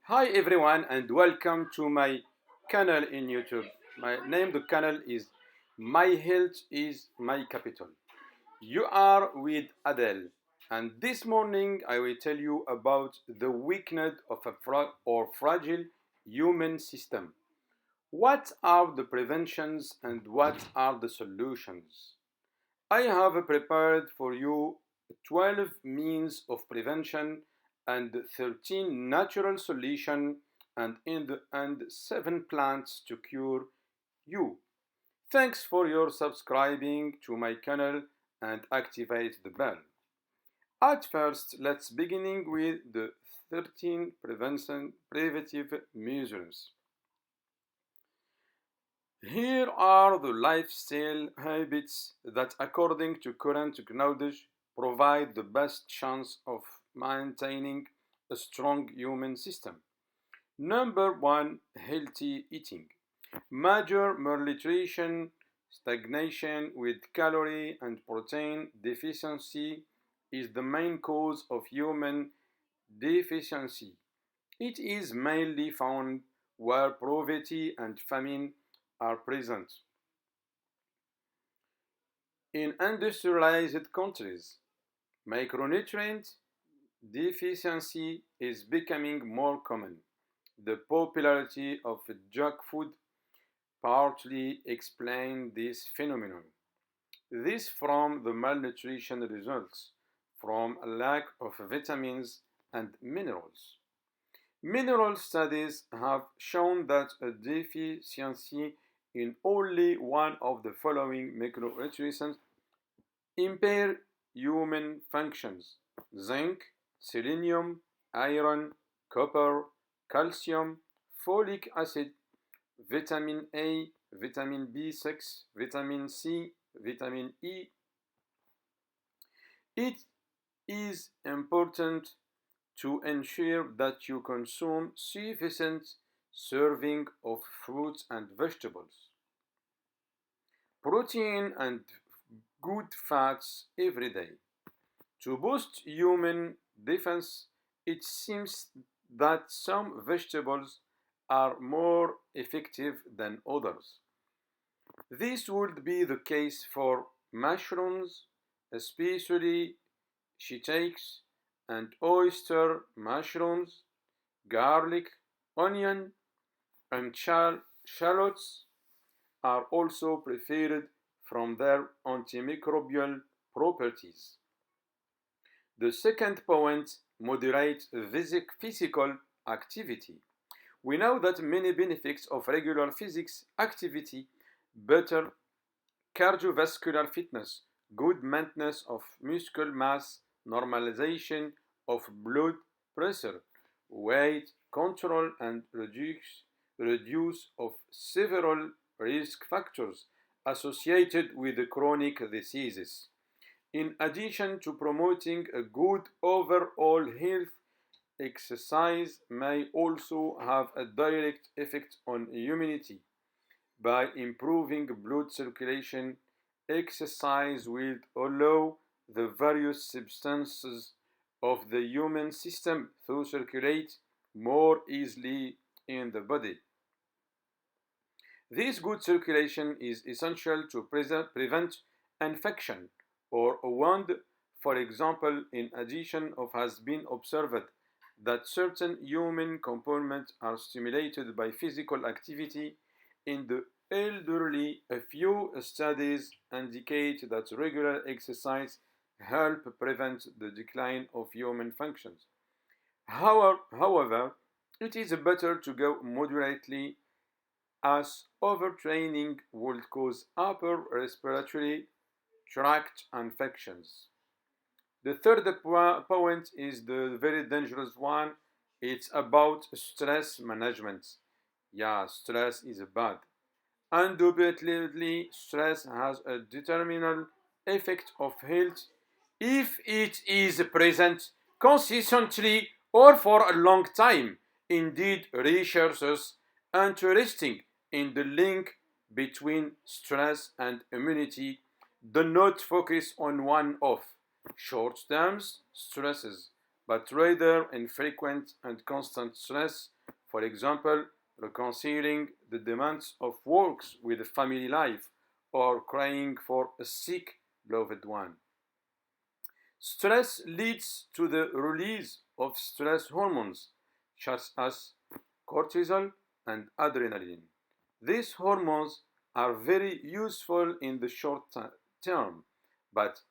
Hi everyone and welcome to my channel in YouTube. My name the channel is My Health is My Capital. You are with Adele and this morning I will tell you about the weakness of a fragile human system. What are the preventions and what are the solutions? I have prepared for you 12 means of prevention and 13 natural solutions and in the end 7 plants to cure you. Thanks for your subscribing to my channel and activate the bell. At first, let's beginning with the 13 preventive measures. Here are the lifestyle habits that, according to current knowledge, provide the best chance of maintaining a strong human system. Number one, healthy eating. Major malnutrition, stagnation with calorie and protein deficiency is the main cause of human deficiency. It is mainly found where poverty and famine are present. In industrialized countries, micronutrient deficiency is becoming more common. The popularity of junk food partly explains this phenomenon. This from the malnutrition results from a lack of vitamins and minerals. Mineral studies have shown that a deficiency in only one of the following micronutrients impair human functions: zinc, selenium, iron, copper, calcium, folic acid, vitamin A, vitamin B6, vitamin C, vitamin E. It is important to ensure that you consume sufficient serving of fruits and vegetables, protein and good fats every day. To boost human defense, it seems that some vegetables are more effective than others. This would be the case for mushrooms, especially shiitakes and oyster mushrooms, garlic, onion, and shallots are also preferred from their antimicrobial properties. The second point, moderate physical activity. We know that many benefits of regular physical activity, better cardiovascular fitness, good maintenance of muscle mass, normalization of blood pressure, weight control, and reduce of several risk factors associated with chronic diseases. In addition to promoting a good overall health, exercise may also have a direct effect on immunity. By improving blood circulation, exercise will allow the various substances of the human system to circulate more easily in the body. This good circulation is essential to prevent infection or a wound. For example, in addition of has been observed that certain human components are stimulated by physical activity in the elderly. A few studies indicate that regular exercise help prevent the decline of human functions. However, it is better to go moderately as overtraining would cause upper respiratory tract infections. The third point is the very dangerous one. It's about stress management. Yeah, stress is bad. Undoubtedly, stress has a determinal effect of health if it is present consistently or for a long time. Indeed, researchers interested in the link between stress and immunity do not focus on one of short-term stresses, but rather in frequent and constant stress, for example, reconciling the demands of work with a family life or crying for a sick loved one. Stress leads to the release of stress hormones such as cortisol and adrenaline. These hormones are very useful in the short term, but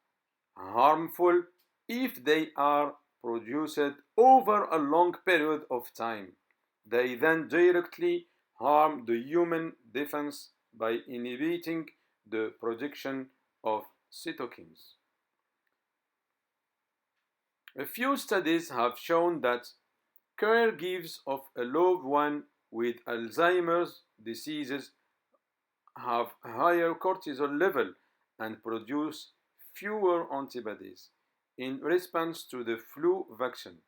harmful if they are produced over a long period of time. They then directly harm the human defense by inhibiting the production of cytokines. A few studies have shown that caregivers of a loved one with Alzheimer's diseases have a higher cortisol level and produce fewer antibodies in response to the flu vaccine.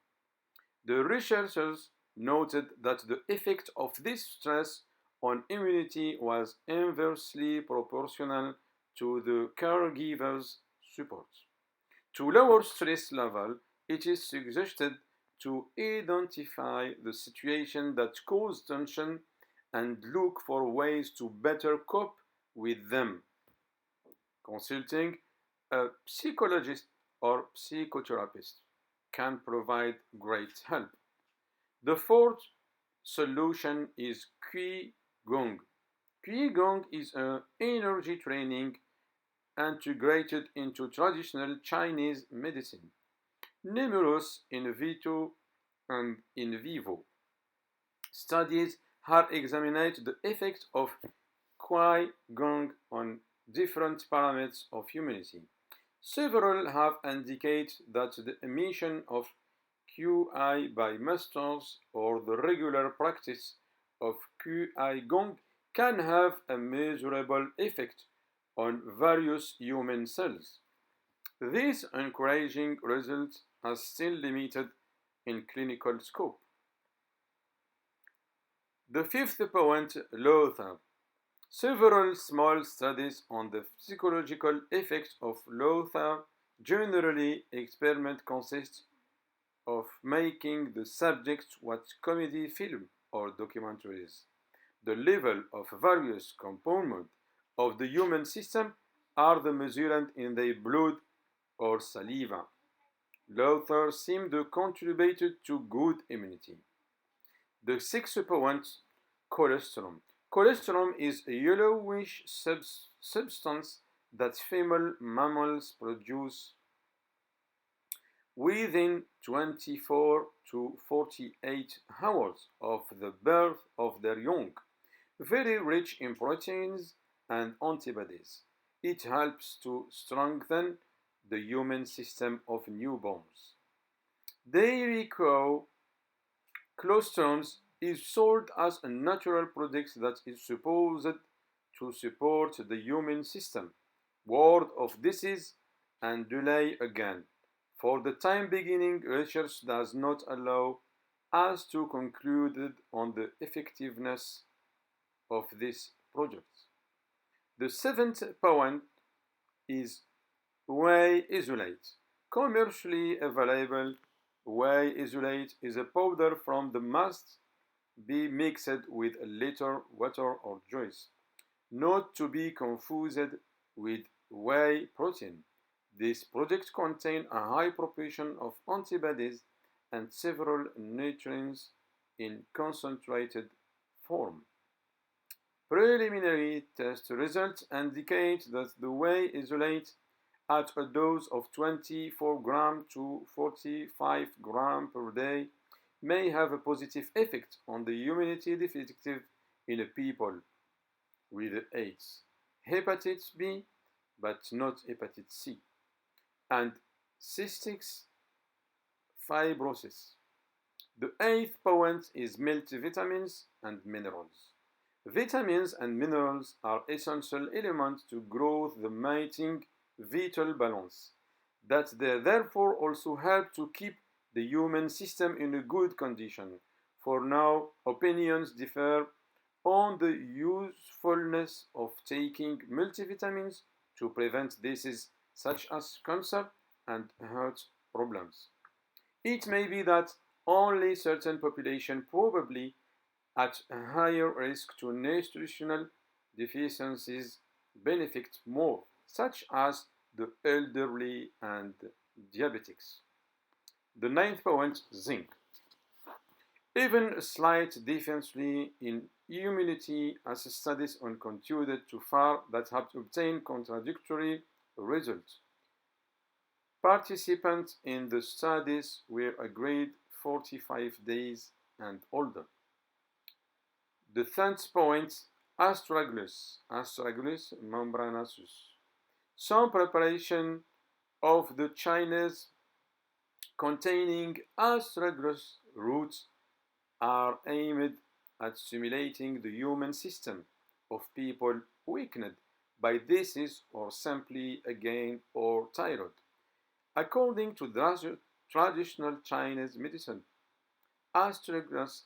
The researchers noted that the effect of this stress on immunity was inversely proportional to the caregiver's support. To lower stress level, it is suggested to identify the situation that cause tension and look for ways to better cope with them. Consulting a psychologist or psychotherapist can provide great help. The fourth solution is Qigong. Qigong is an energy training integrated into traditional Chinese medicine. Numerous in vitro and in vivo studies have examined the effect of Qigong on different parameters of immunity. Several have indicated that the emission of Qi by masters or the regular practice of Qigong can have a measurable effect on various human cells. These encouraging results are still limited in clinical scope. The fifth point, laughter. Several small studies on the psychological effects of laughter. Generally, experiment consists of making the subjects watch comedy film or documentaries. The level of various components of the human system are the measured in their blood or saliva. Laughter seemed to contribute to good immunity. The sixth point, colostrum. Colostrum is a yellowish substance that female mammals produce within 24 to 48 hours of the birth of their young, very rich in proteins and antibodies. It helps to strengthen the human system of newborns. Dairy cow colostrums is sold as a natural product that is supposed to support the human system, ward off disease, and delay again. For the time being, research does not allow us to conclude on the effectiveness of this product. The seventh point is whey isolate. Commercially available whey isolate is a powder from the must be mixed with a little water or juice, not to be confused with whey protein. This product contains a high proportion of antibodies and several nutrients in concentrated form. Preliminary test results indicate that the whey isolate at a dose of 24 grams to 45 grams per day may have a positive effect on the immunity deficit in people with AIDS, hepatitis B, but not hepatitis C, and cystic fibrosis. The eighth point is multivitamins and minerals. Vitamins and minerals are essential elements to growth the mating vital balance, that they therefore also help to keep the human system in a good condition. For now, opinions differ on the usefulness of taking multivitamins to prevent diseases such as cancer and heart problems. It may be that only certain population, probably at a higher risk to nutritional deficiencies, benefit more, such as the elderly and diabetics. The ninth point, zinc. Even a slight deficiency in immunity, as studies on continued to far that have obtained contradictory results. Participants in the studies were agreed 45 days and older. The 10th point, astragalus, Astragalus membranosus. Some preparation of the Chinese containing astragalus roots are aimed at stimulating the human system of people weakened by disease or simply again or thyroid. According to traditional Chinese medicine, astragalus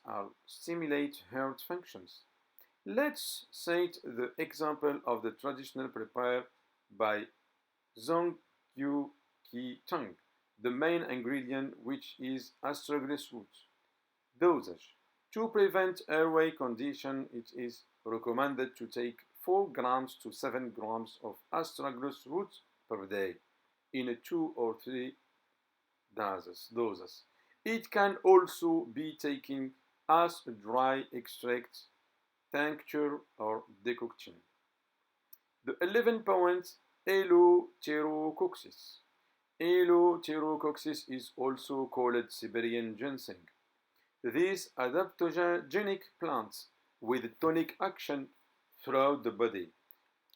stimulate heart functions. Let's cite the example of the traditional prepared by Zhong Yu Qi Tang, the main ingredient which is astragalus root. Dosage. To prevent airway condition, it is recommended to take 4 grams to 7 grams of astragalus root per day in 2 or 3 doses. It can also be taken as a dry extract, tincture, or decoction. The 11th point, Eleutherococcus. Eleutherococcus is also called Siberian ginseng. These adaptogenic plants with tonic action throughout the body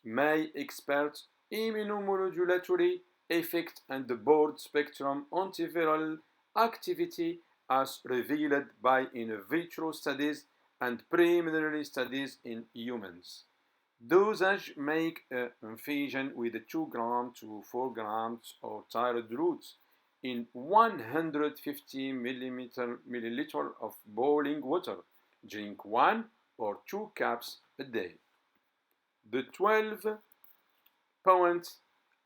may exert immunomodulatory effect and broad spectrum antiviral activity as revealed by in vitro studies and preliminary studies in humans. Dosage make an infusion with 2 grams to 4 grams of thyroid roots in 150 milliliter of boiling water. Drink 1 or 2 cups a day. The 12th point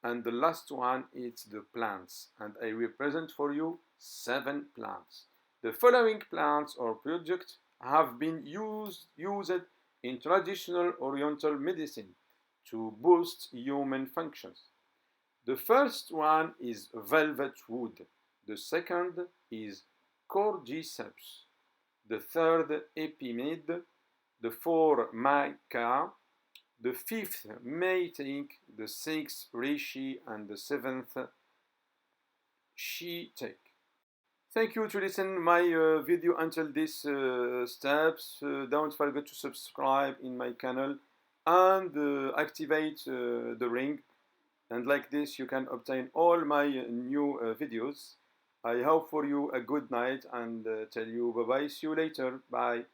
and the last one is the plants, and I will present for you 7 plants. The following plants or products have been used in traditional Oriental medicine to boost human functions. The first one is velvet wood. The second is cordyceps. The third, epimid. The fourth, maca. The fifth, maytake. The sixth, reishi. And the seventh, shiitake. Thank you to listen my video until this steps. Don't forget to subscribe in my channel and activate the ring. And like this, you can obtain all my new videos. I hope for you a good night and tell you bye-bye. See you later. Bye.